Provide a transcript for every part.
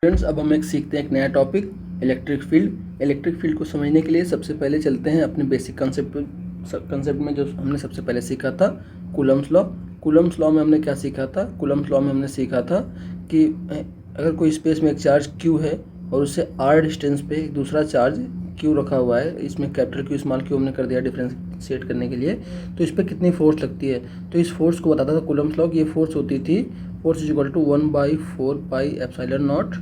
Friends, अब हम सीखते हैं एक नया topic, electric field. Electric field को समझने के लिए सबसे पहले चलते हैं अपने बेसिक कंसेप्ट में। जो हमने सबसे पहले सीखा था कूलम्स लॉ। कूलम्स लॉ में हमने क्या सीखा था? कूलम्स लॉ में हमने सीखा था कि अगर कोई स्पेस में एक चार्ज Q है और उससे r डिस्टेंस पे एक दूसरा चार्ज Q रखा हुआ है, इसमें कैपिटल Q स्मॉल q हमने कर दिया डिफरेंशिएट करने के लिए, तो इस पर कितनी फोर्स लगती है। तो इस फोर्स को बताता था कूलम्स लॉ कि ये फोर्स होती थी, force is equal to 1/4 pi epsilon not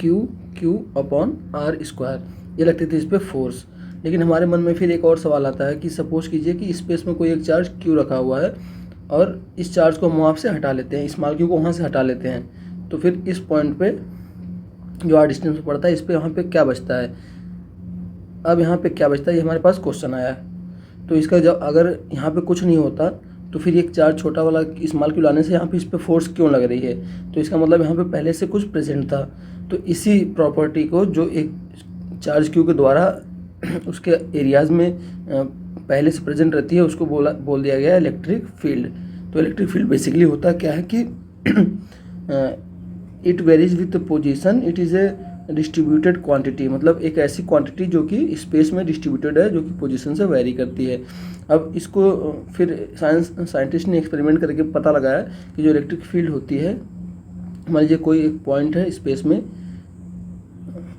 Q upon R square. ये लगती थी इस पर फोर्स। लेकिन हमारे मन में फिर एक और सवाल आता है कि सपोज कीजिए कि स्पेस में कोई एक चार्ज Q रखा हुआ है और इस चार्ज को हम वहाँ से हटा लेते हैं, स्मॉल q को वहाँ से हटा लेते हैं, तो फिर इस पॉइंट पे जो r डिस्टेंस पे पड़ता है, इस पे यहाँ पे क्या बचता है। अब यहाँ पे क्या बचता है, ये हमारे पास क्वेश्चन आया है। तो इसका जब अगर यहाँ पे कुछ नहीं होता तो फिर एक चार्ज छोटा वाला स्मॉल q लाने से यहाँ पे इस पर फोर्स क्यों लग रही है। तो इसका मतलब यहाँ पे पहले से कुछ प्रेजेंट था। तो इसी प्रॉपर्टी को जो एक चार्ज q के द्वारा उसके एरियाज़ में पहले से प्रेजेंट रहती है, उसको बोल दिया गया है इलेक्ट्रिक फील्ड। तो इलेक्ट्रिक फील्ड बेसिकली होता क्या है कि it varies with position, it is a distributed quantity, मतलब एक ऐसी क्वांटिटी जो कि स्पेस में डिस्ट्रीब्यूटेड है, जो कि पोजीशन से वेरी करती है। अब इसको फिर साइंटिस्ट ने एक्सपेरिमेंट करके पता लगाया कि जो इलेक्ट्रिक फील्ड होती है, मान लीजिए कोई एक पॉइंट है स्पेस में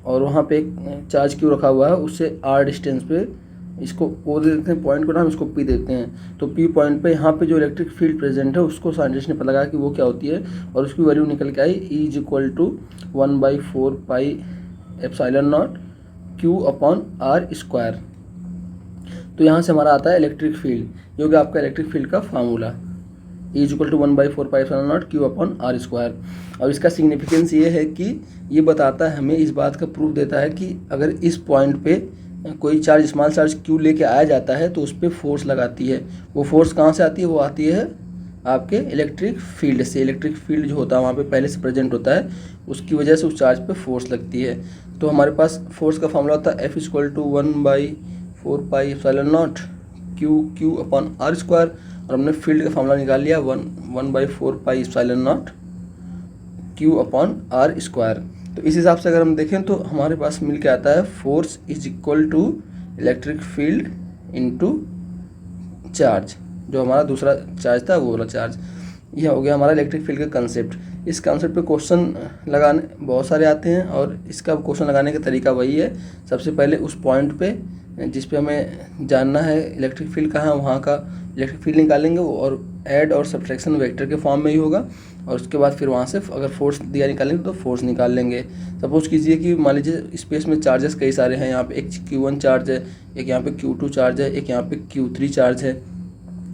और वहाँ पे एक चार्ज क्यू रखा हुआ है, उससे r डिस्टेंस पे इसको O दे देते हैं, पॉइंट को नाम इसको P देते हैं। तो P पॉइंट पे यहाँ पे जो इलेक्ट्रिक फील्ड प्रेजेंट है उसको साइंटिस्ट ने पता लगाया कि वो क्या होती है, और उसकी वैल्यू निकल के आई E is equal to 1/4 pi epsilon not Q upon R square. तो यहाँ से हमारा आता है इलेक्ट्रिक फील्ड, जो कि आपका इलेक्ट्रिक फील्ड का formula E is equal to 1/4 pi epsilon not Q upon R square. और इसका सिग्निफिकेंस ये है कि ये बताता है हमें, इस बात का प्रूफ देता है कि अगर इस पॉइंट पे कोई चार्ज स्मॉल चार्ज Q लेके आया जाता है तो उस पर फोर्स लगाती है। वो फोर्स कहाँ से आती है? वो आती है आपके इलेक्ट्रिक फील्ड से। इलेक्ट्रिक फील्ड जो होता है वहाँ पे पहले से प्रेजेंट होता है, उसकी वजह से उस चार्ज पे फोर्स लगती है। तो हमारे पास फोर्स का फॉर्मूला होता है F equal to 1/4 pi epsilon not Q upon R square, और हमने फील्ड का फॉर्मूला निकाल लिया 1/4 pi epsilon not Q upon R square. तो इस हिसाब से अगर हम देखें तो हमारे पास मिल के आता है force is equal to electric field into charge, जो हमारा दूसरा चार्ज था वो वाला चार्ज। यह हो गया हमारा इलेक्ट्रिक फील्ड का कंसेप्ट। इस कंसेप्ट पे क्वेश्चन लगाने बहुत सारे आते हैं, और इसका क्वेश्चन लगाने का तरीका वही है। सबसे पहले उस पॉइंट पे जिस पे हमें जानना है इलेक्ट्रिक फील्ड कहाँ है, वहाँ का इलेक्ट्रिक फील्ड निकालेंगे, और ऐड और सब्ट्रैक्शन वेक्टर के फॉर्म में ही होगा। और उसके बाद फिर वहाँ से अगर फोर्स दिया निकालेंगे तो फोर्स निकाल लेंगे। सपोज कीजिए कि मान लीजिए स्पेस में चार्जेस कई सारे हैं, यहाँ पे एक Q1 चार्ज है, एक यहाँ पे Q2 चार्ज है, एक यहाँ पे Q3 चार्ज है,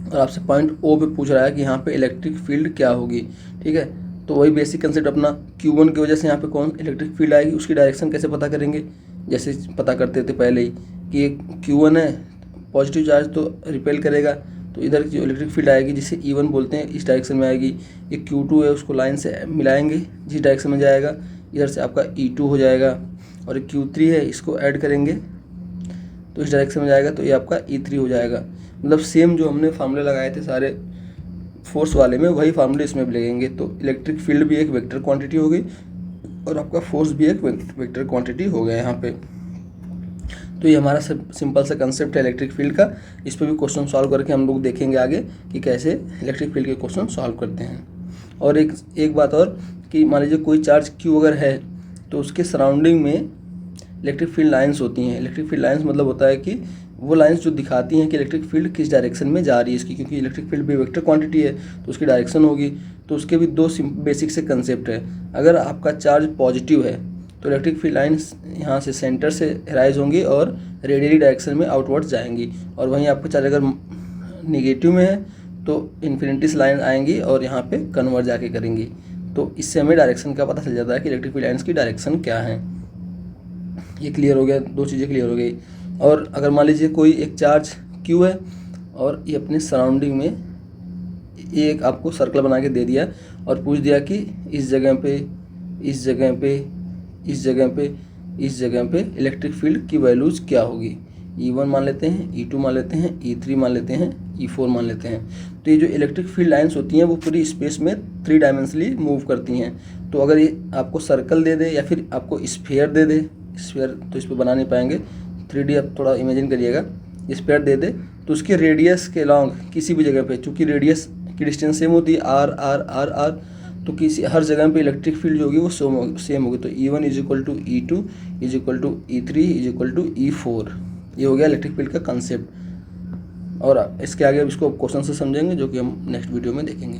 और आपसे पॉइंट O पे पूछ रहा है कि यहाँ पे इलेक्ट्रिक फील्ड क्या होगी। ठीक है, तो वही बेसिक कंसेप्ट अपना, Q1 की वजह से यहाँ पे कौन इलेक्ट्रिक फील्ड आएगी, उसकी डायरेक्शन कैसे पता करेंगे, जैसे पता करते थे पहले ही कि एक Q1 है, पॉजिटिव चार्ज तो रिपेल करेगा, तो इधर जो इलेक्ट्रिक फील्ड आएगी जिसे E1 बोलते हैं, इस डायरेक्शन में आएगी। एक Q2 है, उसको लाइन से मिलाएंगे, जिस डायरेक्शन में जाएगा इधर से आपका E2 हो जाएगा। और एक Q3 है, इसको ऐड करेंगे तो इस डायरेक्शन में जाएगा, तो ये आपका E3 हो जाएगा। मतलब सेम जो हमने फार्मूले लगाए थे सारे फोर्स वाले में, वही फार्मूले इसमें भी लगेंगे। तो इलेक्ट्रिक फील्ड भी एक वेक्टर क्वांटिटी हो गई, और आपका फोर्स भी एक वेक्टर क्वांटिटी हो गया यहाँ पे। तो ये हमारा सिंपल सा कंसेप्ट है इलेक्ट्रिक फील्ड का। इस पर भी क्वेश्चन सॉल्व करके हम लोग देखेंगे आगे कि कैसे इलेक्ट्रिक फील्ड के क्वेश्चन सॉल्व करते हैं। और एक बात और कि मान लीजिए कोई चार्ज Q अगर है तो उसके सराउंडिंग में इलेक्ट्रिक फील्ड लाइंस होती हैं। इलेक्ट्रिक फील्ड लाइंस मतलब होता है कि वो लाइंस जो दिखाती हैं कि इलेक्ट्रिक फील्ड किस डायरेक्शन में जा रही है इसकी, क्योंकि इलेक्ट्रिक फील्ड भी वेक्टर क्वांटिटी है तो उसकी डायरेक्शन होगी। तो उसके भी दो बेसिक से कंसेप्ट है। अगर आपका चार्ज पॉजिटिव है तो इलेक्ट्रिक फील्ड लाइंस यहाँ से सेंटर से राइज होंगी और रेडियली डायरेक्शन में आउटवर्ड जाएंगी, और वहीं आपका चार्ज अगर निगेटिव में है तो इन्फिनिटी लाइन आएंगी और यहाँ पे कन्वर्ज जाके करेंगी। तो इससे हमें डायरेक्शन का पता चल जाता है कि इलेक्ट्रिक फील्ड लाइंस की डायरेक्शन क्या है। ये क्लियर हो गया, दो चीज़ें क्लियर हो गई। और अगर मान लीजिए कोई एक चार्ज Q है और ये अपने सराउंडिंग में ये एक आपको सर्कल बना के दे दिया और पूछ दिया कि इस जगह पे, इस जगह पे, इस जगह पे, इस जगह पे इलेक्ट्रिक फील्ड की वैल्यूज़ क्या होगी। E1 मान लेते हैं, E2 मान लेते हैं, E3 मान लेते हैं, E4 मान लेते हैं। तो ये जो इलेक्ट्रिक फील्ड लाइंस होती हैं वो पूरी स्पेस में 3 डायमेंशनली मूव करती हैं। तो अगर ये आपको सर्कल दे दे या फिर आपको स्फीयर दे दे, स्फीयर तो इस पर बना नहीं पाएंगे, 3D आप थोड़ा इमेजिन करिएगा, स्फीयर दे दे तो उसके रेडियस के लॉन्ग किसी भी जगह पे, चूँकि रेडियस की डिस्टेंस सेम होती है R, तो किसी हर जगह पे इलेक्ट्रिक फील्ड जो होगी वो सेम होगी। तो E1 is equal to E2 is equal to E3 is equal to E4। ये हो गया इलेक्ट्रिक फील्ड का कंसेप्ट। और इसके आगे अब इसको क्वेश्चन से समझेंगे जो कि हम नेक्स्ट वीडियो में देखेंगे।